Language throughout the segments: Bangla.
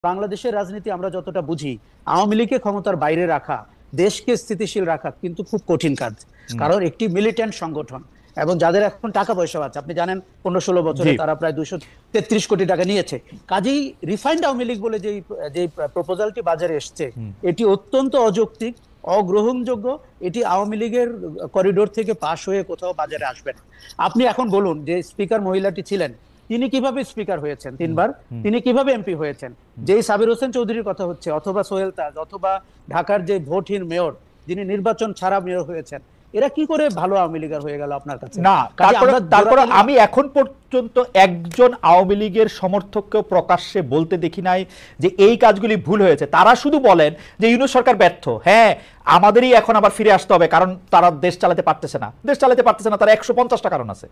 বাংলাদেশের রাজনীতি আমরা যতটা বুঝি, আওয়ামী লীগকে ক্ষমতার বাইরে রাখা, দেশকে স্থিতিশীল রাখা কিন্তু খুব কঠিন কাজ। কারণ একটি মিলিটেন্ট সংগঠন এবং যাদের এখন টাকা পয়সা আছে, আপনি জানেন 15-16 বছরে তারা প্রায় 233 কোটি টাকা নিয়েছে। কাজেই রিফাইন্ড আওয়ামী লীগ বলে যে প্রপোজালটি বাজারে এসছে, এটি অত্যন্ত অযৌক্তিক, অগ্রহণযোগ্য। এটি আওয়ামী লীগের করিডোর থেকে পাশ হয়ে কোথাও বাজারে আসবে না। আপনি এখন বলুন যে স্পিকার মহিলাটি ছিলেন, তিনি কিভাবে স্পিকার হয়েছেন 3 বার, তিনি কিভাবে এমপি হয়েছেন? যেই সাবির হোসেন চৌধুরীর কথা হচ্ছে, অথবা সোহেল তাজ, অথবা ঢাকার যে ভোটহীন মেয়র যিনি নির্বাচন ছাড়া মেয়র হয়েছেন, এরা কি করে ভালো আওয়ামী লীগার হয়ে গেল আপনার কাছে? না, তারপর আমি এখন পর্যন্ত একজন আওয়ামী লীগের সমর্থককে প্রকাশ্যে বলতে দেখি নাই যে এই কাজগুলি ভুল হয়েছে। তারা শুধু বলেন যে ইউনূস সরকার ব্যর্থ। হ্যাঁ, আমাদেরই এখন আবার ফিরে আসতে হবে, কারণ তারা দেশ চালাতে পারতেছে না, তার 150টা কারণ আছে।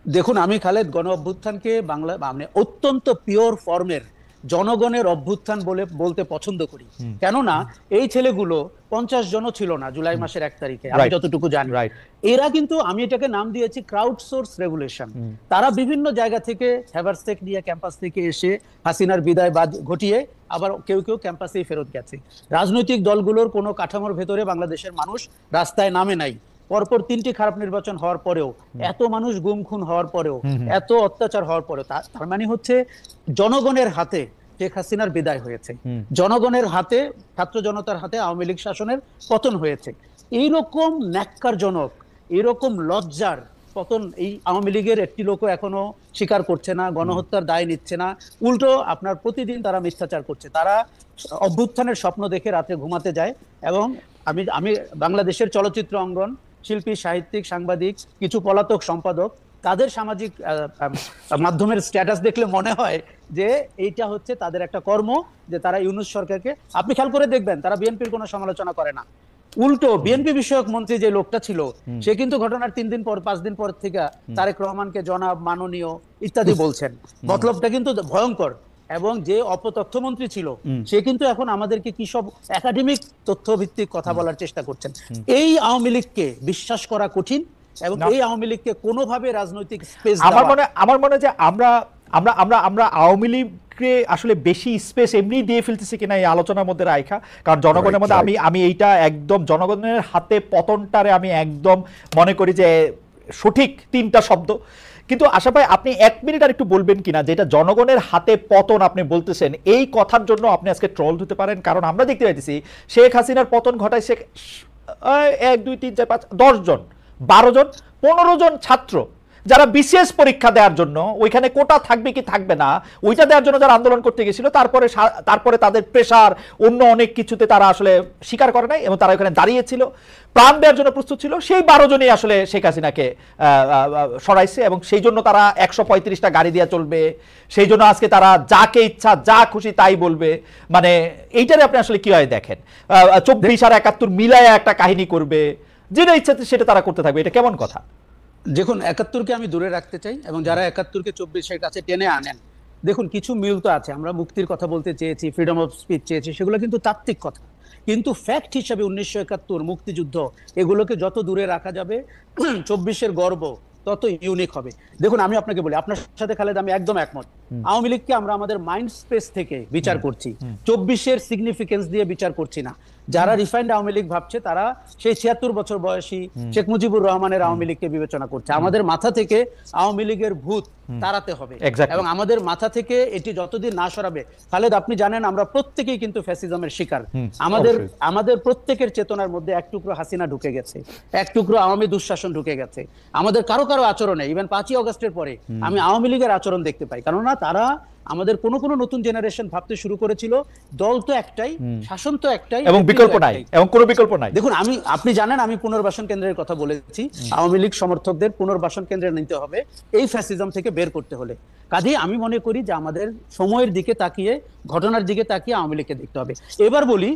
দেখুন, আমি খালেদ গণ অভ্যুত্থানকে বাংলা মানে অত্যন্ত পিওর ফর্মের জনগণের অভ্যুত্থান বলতে পছন্দ করি। কেননা এই ছেলেগুলো 50 জনও ছিল না জুলাই মাসের 1 তারিখে, আমি যতটুকু জানি। এরা কিন্তু, আমি এটাকে নাম দিয়েছি ক্রাউড সোর্স রেভলিউশন। তারা বিভিন্ন জায়গা থেকে হ্যাভারসেক নিয়ে ক্যাম্পাস থেকে এসে হাসিনার বিদায় ঘটিয়ে আবার কেউ কেউ ক্যাম্পাসেই ফেরত গেছে। রাজনৈতিক দলগুলোর কোনো কাঠামোর ভেতরে বাংলাদেশের মানুষ রাস্তায় নামে নাই। পরপর 3টি খারাপ নির্বাচন হওয়ার পরেও, এত মানুষ গুম খুন হওয়ার পরেও, এত অত্যাচার হওয়ার পরেও, তার মানে হচ্ছে জনগণের হাতে শেখ হাসিনার বিদায় হয়েছে, জনগণের হাতে, ছাত্র জনতার হাতে আওয়ামী লীগ শাসনের পতন হয়েছে। এইরকম ন্যাক্কারজনক, এরকম লজ্জার পতন এই আওয়ামী লীগের একটি লোকও এখনো স্বীকার করছে না, গণহত্যার দায় নিচ্ছে না। উল্টো আপনার প্রতিদিন তারা মিথ্যাচার করছে। তারা অভ্যুত্থানের স্বপ্ন দেখে রাতে ঘুমাতে যায়। এবং আমি বাংলাদেশের চলচ্চিত্র অঙ্গন, শিল্পী, সাহিত্যিক, সাংবাদিক, কিছু পলাতক সম্পাদক, তাদের সামাজিক মাধ্যমের স্ট্যাটাস দেখলে মনে হয় যে এইটা হচ্ছে তাদের একটা কর্ম, যে তারা ইউনূস সরকারকে, আপনি খেয়াল করে দেখবেন, তারা বিএনপির কোনো সমালোচনা করে না। উল্টো বিএনপি বিষয়ক মন্ত্রী যে লোকটা ছিল, সে কিন্তু ঘটনার 3 দিন পর 5 দিন পর থেকে তারেক রহমানকে জনাব, মাননীয় ইত্যাদি বলছেন। মতলবটা কিন্তু ভয়ঙ্কর। এবং যে অপতথ্যমন্ত্রী ছিল, সে কিন্তু এখন আমাদেরকে কি সব একাডেমিক তথ্য ভিত্তিক কথা বলার চেষ্টা করছেন। এই আওয়ামী লীগকে বিশ্বাস করা কঠিন, এবং এই আওয়ামী লীগকে কোনোভাবে রাজনৈতিক স্পেস, আমার মনে যে আমরা আমরা আমরা আমরা আওয়ামী লীগকে আসলে বেশি স্পেস এমনি দিয়ে ফেলতেছি কিনা এই আলোচনার মধ্যে রাখা। কারণ জনগণের মধ্যে আমি এইটা একদম জনগণের হাতে পতনটারে আমি একদম মনে করি যে সঠিক 3টা শব্দ। কিন্তু আশা ভাই, আপনি 1 মিনিট আর একটু বলবেন কিনা, যেটা জনগণের হাতে পতন আপনি বলতেছেন, এই কথার জন্য আপনি আজকে ট্রল হতে পারেন। কারণ আমরা দেখতে পাইতেছি শেখ হাসিনার পতন ঘটায় 1, 2, 3, 4, 5, 10 জন, 12 জন, 15 জন ছাত্র, যারা বিশেষ পরীক্ষা দেওয়ার জন্য, ওইখানে কোটা থাকবে কি থাকবে না ওইটা দেওয়ার জন্য যারা আন্দোলন করতে গেছিল, তারপরে তাদের প্রেশার, অন্য অনেক কিছুতে তারা আসলে স্বীকার করে নাই, এবং তারা ওখানে দাঁড়িয়েছিল, প্রাণ দেওয়ার জন্য প্রস্তুত ছিল। সেই 12 জনই আসলে শেখ হাসিনাকে সরাইছে, এবং সেই জন্য তারা 135টা গাড়ি দিয়ে চলবে, সেই জন্য আজকে তারা যাকে ইচ্ছা যা খুশি তাই বলবে। মানে এইটারে আপনি আসলে কিভাবে দেখেন? 24 আর 71 মিলায় একটা কাহিনী করবে, যেটা ইচ্ছা সেটা তারা করতে থাকবে, এটা কেমন কথা? দেখুন, 71কে আমি দূরে রাখতে চাই, এবং যারা 71কে 24-এর কাছে টেনে আনেন, দেখুন কিছু মিল তো আছে। আমরা মুক্তির কথা বলতে চেয়েছি, ফ্রিডম অফ স্পিচ চেয়েছি, সেগুলো কিন্তু তাত্ত্বিক কথা। কিন্তু ফ্যাক্ট হিসাবে 1971 মুক্তিযুদ্ধ, এগুলোকে যত দূরে রাখা যাবে 24-এর গর্ব তত ইউনিক হবে। দেখুন, আমি আপনাকে বলি, আপনার সাথে খালেদ আমি একদম একমত। আওয়ামী লীগকে আমরা আমাদের মাইন্ড স্পেস থেকে বিচার করছি, 24-এর সিগনিফিকেন্স দিয়ে বিচার করছি না। যারা রিফাইন্ড আওয়ামী লীগ ভাবছে, তারা সেই 76 বছর বয়সী শেখ মুজিবুর রহমানের আওয়ামী লীগকে বিবেচনা করছে। আমাদের মাথা থেকে আওয়ামী লীগের ভূত তাড়াতে হবে, এবং আমাদের মাথা থেকে এটি যতদিন না সরাবে, খালেদ আপনি জানেন আমরা প্রত্যেকেই কিন্তু ফ্যাসিজমের শিকার। আমাদের প্রত্যেকের চেতনার মধ্যে এক টুকরো হাসিনা ঢুকে গেছে, এক টুকরো আওয়ামী দুঃশাসন ঢুকে গেছে। আমাদের কারো কারো আচরণে, ইভেন 5ই আগস্টের পরে আমি আওয়ামী লীগের আচরণ দেখতে পাই। কেননা তারা আমাদের কোন নতুন জেনারেশন ভাবতে শুরু করেছিল, দল তো একটাই, শাসন তো একটাই, এবং বিকল্প নাই, এবং কোনো বিকল্প নাই। দেখুন, আপনি জানেন আমি পুনর্বাসন কেন্দ্রের কথা বলেছি। আওয়ামী লীগ সমর্থকদের পুনর্বাসন কেন্দ্রে নিতে হবে এই ফ্যাসিজম থেকে বের করতে হলে। কাজেই আমি মনে করি যে আমাদের সময়ের দিকে তাকিয়ে, ঘটনার দিকে তাকিয়ে আওয়ামী লীগকে দেখতে হবে। এবার বলি,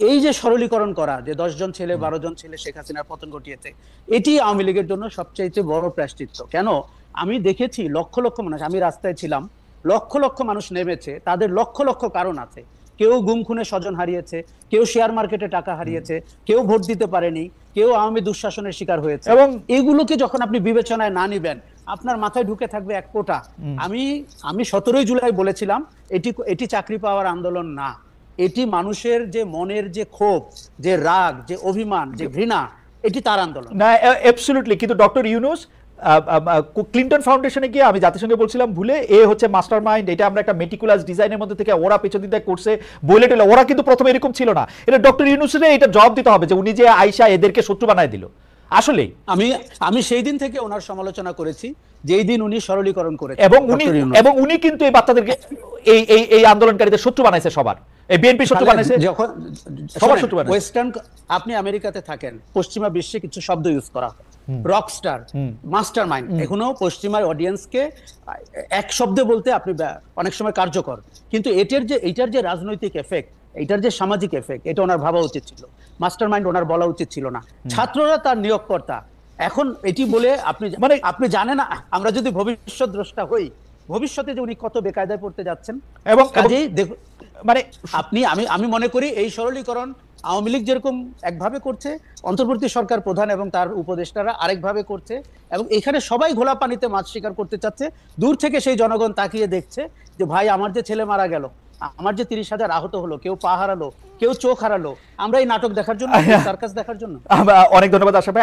এই যে সরলীকরণ করা, যে 10 জন ছেলে 12 জন ছেলে শেখ হাসিনার পতন ঘটিয়েছে, এটি আওয়ামী লীগের জন্য সবচাইতে বড় প্রায়শ্চিত্ত। কেন? আমি দেখেছি লক্ষ লক্ষ মানুষ, আমি রাস্তায় ছিলাম, লক্ষ লক্ষ মানুষ নেমেছে, তাদের লক্ষ লক্ষ কারণ আছে। কেউ গুম খুনে স্বজন হারিয়েছে, কেউ শেয়ার মার্কেটে টাকা হারিয়েছে, কেউ ভোট দিতে পারেনি, কেউ আওয়ামী দুঃশাসনের শিকার হয়েছে। এবং এগুলোকে যখন আপনি বিবেচনায় না নিবেন, আপনার মাথায় ঢুকে থাকবে এক কোটা। আমি 17 জুলাই বলেছিলাম এটি চাকরি পাওয়ার আন্দোলন না, এটি মানুষের যে মনের যে ক্ষোভ, যে রাগ, যে অভিমান, যে ঘৃণা, এটি তার আন্দোলন। না, অ্যাবসলিউটলি। কিন্তু ডক্টর ইউনূস ক্লিন্টন ফাউন্ডেশনে গিয়ে আমি জাতিসংঘে বলছিলাম ভুলে হচ্ছে মাস্টার মাইন্ড, এটা আমরা একটা মেটিকুলাস ডিজাইনের মধ্যে থেকে ওরা পেছন দিকে করছে বলে টলে, ওরা কিন্তু প্রথমে এরকম ছিল না। এটা ডক্টর ইউনূসের এটা জবাব দিতে হবে যে উনি যে আইসা এদেরকে শত্রু বানায় দিল। আসলে আমি সেই দিন থেকে ওনার সমালোচনা করেছি, যেই দিন উনি সরলীকরণ করেছেন, এবং উনি কিন্তু এই বাচ্চাদেরকে এই আন্দোলনকারীদের শত্রু বানাইছে, সবার এই বিএনপি শত্রু বানাইছে, যখন সবার শত্রু বানাইছে। ওয়েস্টার্ন, আপনি আমেরিকাতে থাকেন, পশ্চিমা বিশ্বে কিছু শব্দ ইউজ করা হয়, রকস্টার, মাস্টার মাইন্ড, এখনো পশ্চিমা অডিয়েন্সকে এক শব্দে বলতে আপনি অনেক সময় কার্যকর, কিন্তু এইটার যে রাজনৈতিক এফেক্ট, এইটার যে সামাজিক এফেক্ট, এটা ওনার ভাবা উচিত ছিল। মাস্টার মাইন্ড ওনার বলা উচিত ছিল না। ছাত্ররা তার নিয়োগকর্তা। এখন এটি বলে আপনি জানেন না, আমরা যদি ভবিষ্যৎ দ্রষ্টা হই, ভবিষ্যতে যে উনি কত বেকায়দায় পড়তে যাচ্ছেন। এবং মানে আমি মনে করি এই সরলীকরণ আওয়ামী লীগ যেরকম একভাবে করছে, অন্তর্বর্তী সরকার প্রধান এবং তার উপদেষ্টারা আরেকভাবে করছে, এবং এখানে সবাই ঘোলা পানিতে মাছ শিকার করতে চাচ্ছে। দূর থেকে সেই জনগণ তাকিয়ে দেখছে যে ভাই, আমার যে ছেলে মারা গেল, আমার যে 30,000 আহত হলো, কেউ পা হারালো, কেউ চোখ হারালো, আমরা এই নাটক দেখার জন্য, সার্কাস দেখার জন্য। অনেক ধন্যবাদ আশরাফ ভাই।